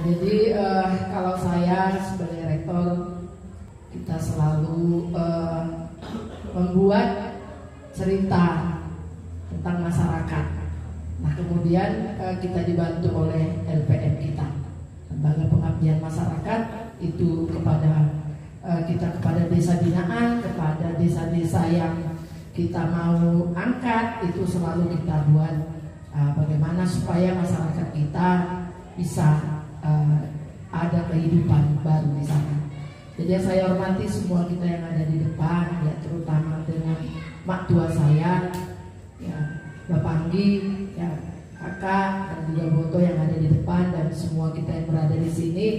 Jadi kalau saya sebagai rektor, kita selalu membuat cerita tentang masyarakat. Nah kemudian kita dibantu oleh LPM kita, Lembaga Pengabdian Masyarakat, itu kepada kita kepada desa binaan, kepada desa-desa yang kita mau angkat, itu selalu kita buat bagaimana supaya masyarakat kita bisa ada kehidupan baru di sana. Jadi saya hormati semua kita yang ada di depan, ya terutama dengan mak tua saya, ya Bapak Anggi, ya kakak dan juga Boto yang ada di depan dan semua kita yang berada di sini.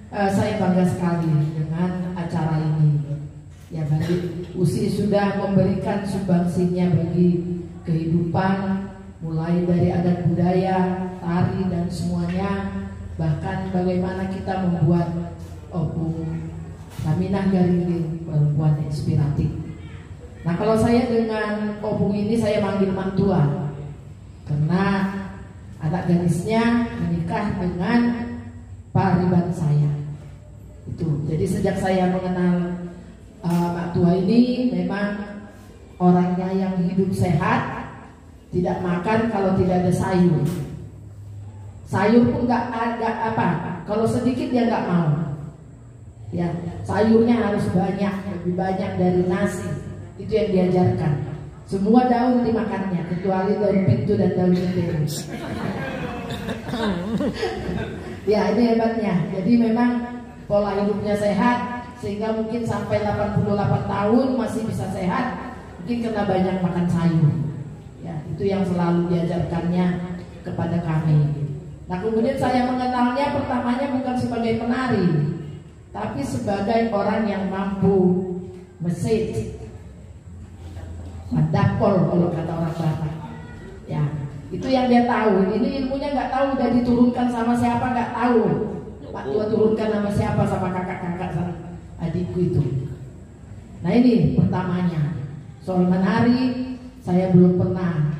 Saya bangga sekali dengan acara ini. Ya bagi USI sudah memberikan sumbangsinya bagi kehidupan, mulai dari adat budaya, tari dan semuanya. Bahkan bagaimana kita membuat opung Saminah Garingin perempuan inspiratif. Nah kalau saya dengan opung ini saya manggil mak tua karena anak gadisnya menikah dengan Pak Riban saya. Itu jadi sejak saya mengenal mak tua ini memang orangnya yang hidup sehat, tidak makan kalau tidak ada sayur. Sayur pun nggak ada apa, kalau sedikit dia nggak mau. Ya, sayurnya harus banyak, lebih banyak dari nasi. Itu yang diajarkan. Semua daun dimakannya, kecuali daun pintu dan daun jendela. Ya, ini hebatnya. Jadi memang pola hidupnya sehat, sehingga mungkin sampai 88 tahun masih bisa sehat. Mungkin karena banyak makan sayur. Ya, itu yang selalu diajarkannya kepada kami. Nah kemudian saya mengenalnya pertamanya bukan sebagai penari, tapi sebagai orang yang mampu mesit, madapol kalau kata orang Batak. Ya, itu yang dia tahu. Ini ilmunya nggak tahu, udah diturunkan sama siapa nggak tahu. Pak Tua turunkan sama siapa, sama kakak-kakak sama adikku itu. Nah ini pertamanya. Soal menari saya belum pernah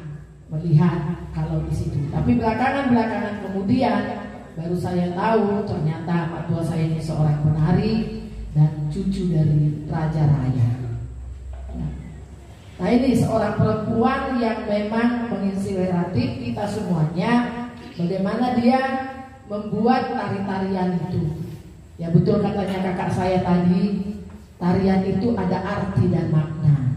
melihat kalau di situ. Tapi belakangan kemudian baru saya tahu ternyata Pak Tua saya ini seorang penari dan cucu dari Raja Raya. Nah ini seorang perempuan yang memang menginspiratif kita semuanya. Bagaimana dia membuat tari-tarian itu. Ya betul katanya kakak saya tadi, tarian itu ada arti dan makna.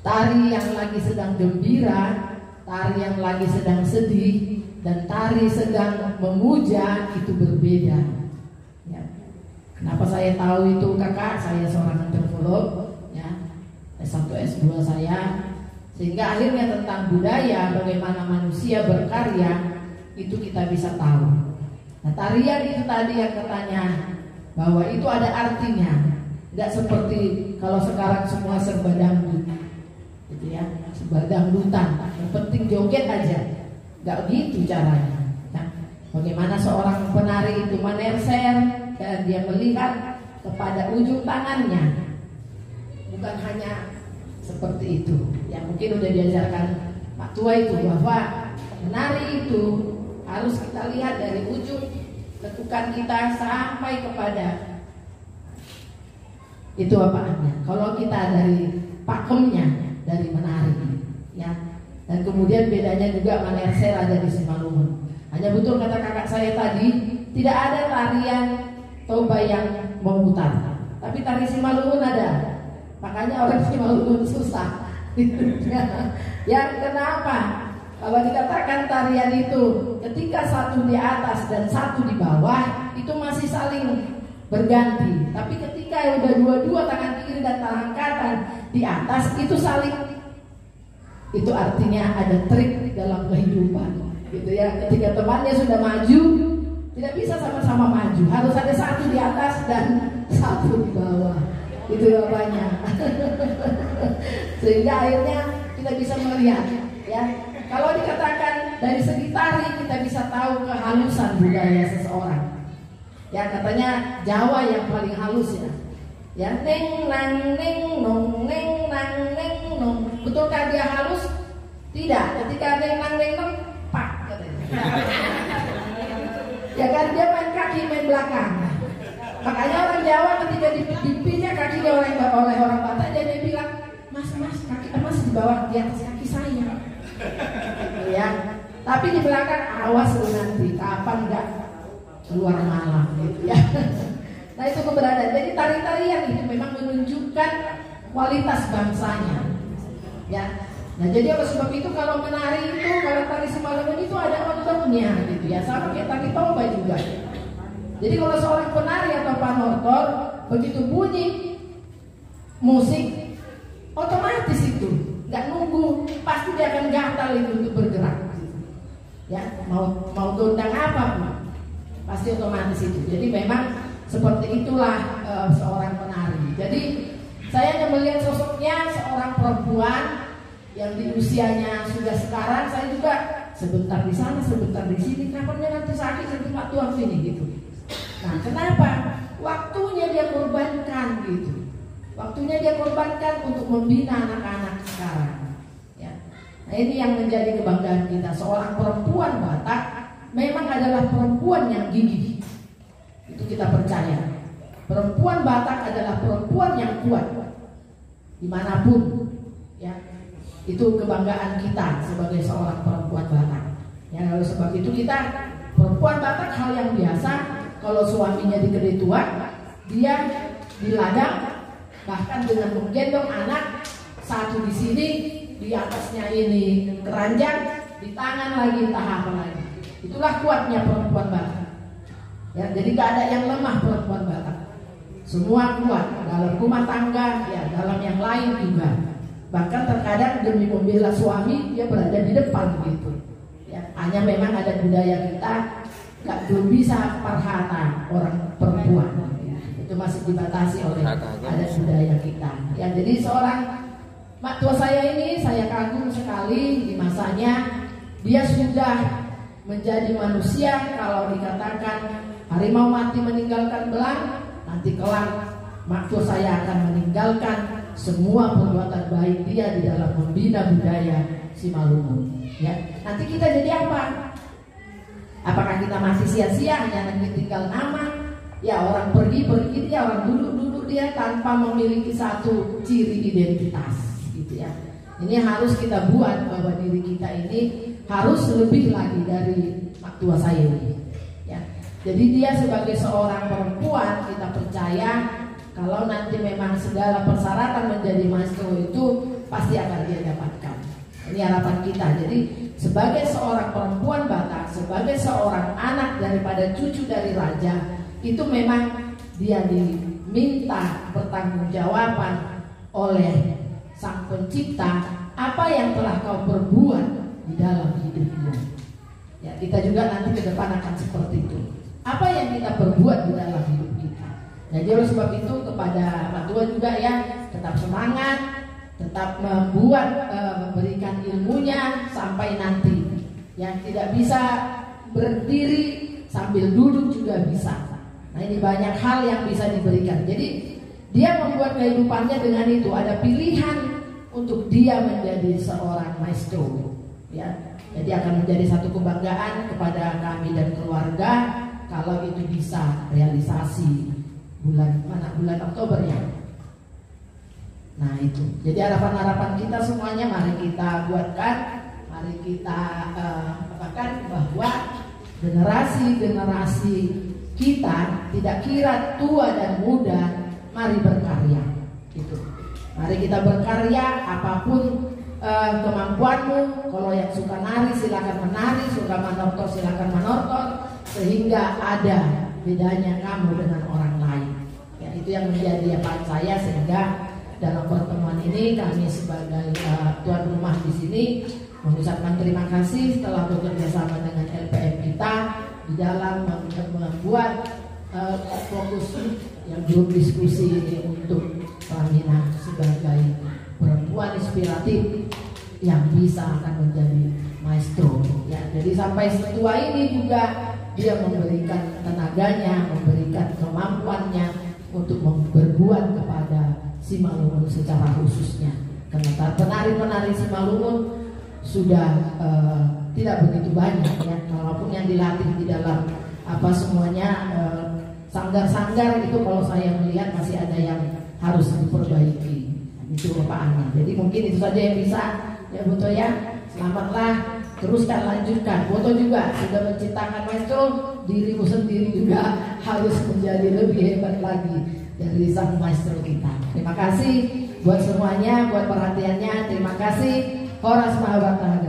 Tari yang lagi sedang gembira, tari yang lagi sedang sedih, dan tari sedang memuja itu berbeda. Ya. Kenapa saya tahu itu kakak? Saya seorang antropolog, ya, S1 S2 saya, sehingga akhirnya tentang budaya, bagaimana manusia berkarya itu kita bisa tahu. Nah tarian itu tadi yang katanya bahwa itu ada artinya, tidak seperti kalau sekarang semua serba dangdut. Ya, sebagai dangdutan, yang penting joget aja, nggak gitu caranya. Nah, bagaimana seorang penari itu menerser dan dia melihat kepada ujung tangannya, bukan hanya seperti itu. Yang mungkin udah diajarkan Pak Tua itu bahwa menari itu harus kita lihat dari ujung lekukan kita sampai kepada itu apaannya. Kalau kita dari pakemnya, dari menari, ya. Dan kemudian bedanya juga manerser ada di Simalungun. Hanya betul kata kakak saya tadi, tidak ada tarian toba yang memutar, tapi tari Simalungun ada. Makanya orang Simalungun susah. Ya kenapa? Kalau dikatakan tarian itu ketika satu di atas dan satu di bawah itu masih saling berganti. Tapi ketika udah dua-dua tangan kiri dan tangan kanan di atas itu saling, itu artinya ada trik dalam kehidupan gitu ya. Ketika temannya sudah maju tidak bisa sama-sama maju, harus ada satu di atas dan satu di bawah. Itu jawabannya. Sehingga akhirnya kita bisa melihat ya. Kalau dikatakan dari segi tari kita bisa tahu kehalusan budaya seseorang. Ya katanya Jawa yang paling halus ya. Ya neng nang neng nong neng nang neng nong. Betulkah dia halus? Tidak. Ketika neng nang neng nong pak katanya. Ya kan dia main kaki, main belakang. Makanya orang Jawa ketika dipijak kakinya oleh orang Batak, dia bilang, mas kaki mas di bawah, di atas kaki saya. Ya, tapi di belakang awas lu nanti, kapan enggak keluar malam gitu ya. Nah itu keberadaan. Jadi tari-tarian itu memang menunjukkan kualitas bangsanya. Ya. Nah jadi oleh sebab itu kalau menari itu, kalau tari Simalungun itu ada outdoornya gitu ya, sama kayak tari tomba juga. Jadi kalau seorang penari atau panortor begitu bunyi musik, otomatis itu nggak nunggu, pasti dia akan gatal itu untuk bergerak. Ya mau gondang apa pasti otomatis itu. Jadi memang seperti itulah seorang penari. Jadi saya hanya melihat sosoknya seorang perempuan yang di usianya sudah sekarang, saya juga sebentar di sana, sebentar di sini, kapannya nanti sakit nanti Pak Tuhan sini gitu. Nah kenapa? Waktunya dia korbankan gitu. Waktunya dia korbankan untuk membina anak-anak sekarang. Ya. Nah ini yang menjadi kebanggaan kita. Seorang perempuan Batak memang adalah perempuan yang gigih. Itu kita percaya. Perempuan Batak adalah perempuan yang kuat dimanapun. Ya. Itu kebanggaan kita sebagai seorang perempuan Batak. Ya, lalu sebab itu kita perempuan Batak hal yang biasa. Kalau suaminya di kedai tua, dia di ladang, bahkan dengan menggendong anak, satu di sini, di atasnya ini keranjang, di tangan lagi entah apa lagi. Itulah kuatnya perempuan Batak. Ya, jadi gak ada yang lemah perempuan Batak. Semua kuat dalam rumah tangga, ya dalam yang lain juga. Bahkan terkadang demi membela suami dia berada di depan gitu. Ya, hanya memang ada budaya kita belum bisa parhata orang perempuan. Ya, itu masih dibatasi oleh ada budaya kita. Ya, jadi seorang mak tua saya ini saya kagum sekali di masanya. Dia sudah menjadi manusia. Kalau dikatakan harimau mati meninggalkan belang, nanti kelak mak tua saya akan meninggalkan semua perbuatan baik dia di dalam membina budaya Simalungun. Ya, nanti kita jadi apa? Apakah kita masih sia-sia hanya nanti tinggal nama? Ya orang pergi dia, orang duduk dia tanpa memiliki satu ciri identitas, gitu ya. Ini harus kita buat bahwa diri kita ini harus lebih lagi dari mak tua saya ini. Ya, jadi dia sebagai seorang perempuan kita percaya kalau nanti memang segala persyaratan menjadi maestro itu pasti akan dia dapatkan. Ini harapan kita. Jadi sebagai seorang perempuan Batak, sebagai seorang anak daripada cucu dari raja, itu memang dia diminta pertanggungjawaban oleh Sang Pencipta apa yang telah kau perbuat di dalam hidupmu. Ya, kita juga nanti ke depan akan seperti itu. Apa yang kita perbuat di dalam hidup kita. Jadi oleh sebab itu kepada Pak Tua juga ya tetap semangat, tetap memberikan ilmunya sampai nanti. Yang tidak bisa berdiri sambil duduk juga bisa. Nah ini banyak hal yang bisa diberikan. Jadi dia membuat kehidupannya dengan itu. Ada pilihan untuk dia menjadi seorang maestro. Ya, jadi akan menjadi satu kebanggaan kepada kami dan keluarga kalau itu bisa realisasi bulan Oktober ya. Nah itu, jadi harapan-harapan kita semuanya mari kita buatkan, mari kita katakan bahwa generasi-generasi kita tidak kira tua dan muda, mari berkarya. Gitu. Mari kita berkarya apapun kemampuanmu. Kalau yang suka nari silakan menari, suka manortor silakan manortor, sehingga ada bedanya kamu dengan orang lain. Ya, itu yang menjadi harapan saya sehingga dalam pertemuan ini kami sebagai tuan rumah di sini mengucapkan terima kasih telah bekerja sama dengan LPM kita di dalam membuat fokus yang grup diskusi ini untuk Pramina sebagai perempuan inspiratif yang bisa akan menjadi maestro. Ya, jadi sampai setua ini juga dia memberikan tenaganya, memberikan kemampuannya untuk berbuat kepada Simalungun secara khususnya. Karena penari-penari Simalungun sudah tidak begitu banyak ya, walaupun yang dilatih di dalam apa semuanya sanggar-sanggar itu kalau saya melihat masih ada yang harus diperbaiki. Itu Pak Ani. Jadi mungkin itu saja yang bisa ya Boto ya. Selamatlah, teruskan lanjutkan. Boto juga sudah menciptakan maestro, dirimu sendiri juga harus menjadi lebih hebat lagi dari sang maestro kita. Terima kasih buat semuanya, buat perhatiannya. Terima kasih. Horas Mahabharata.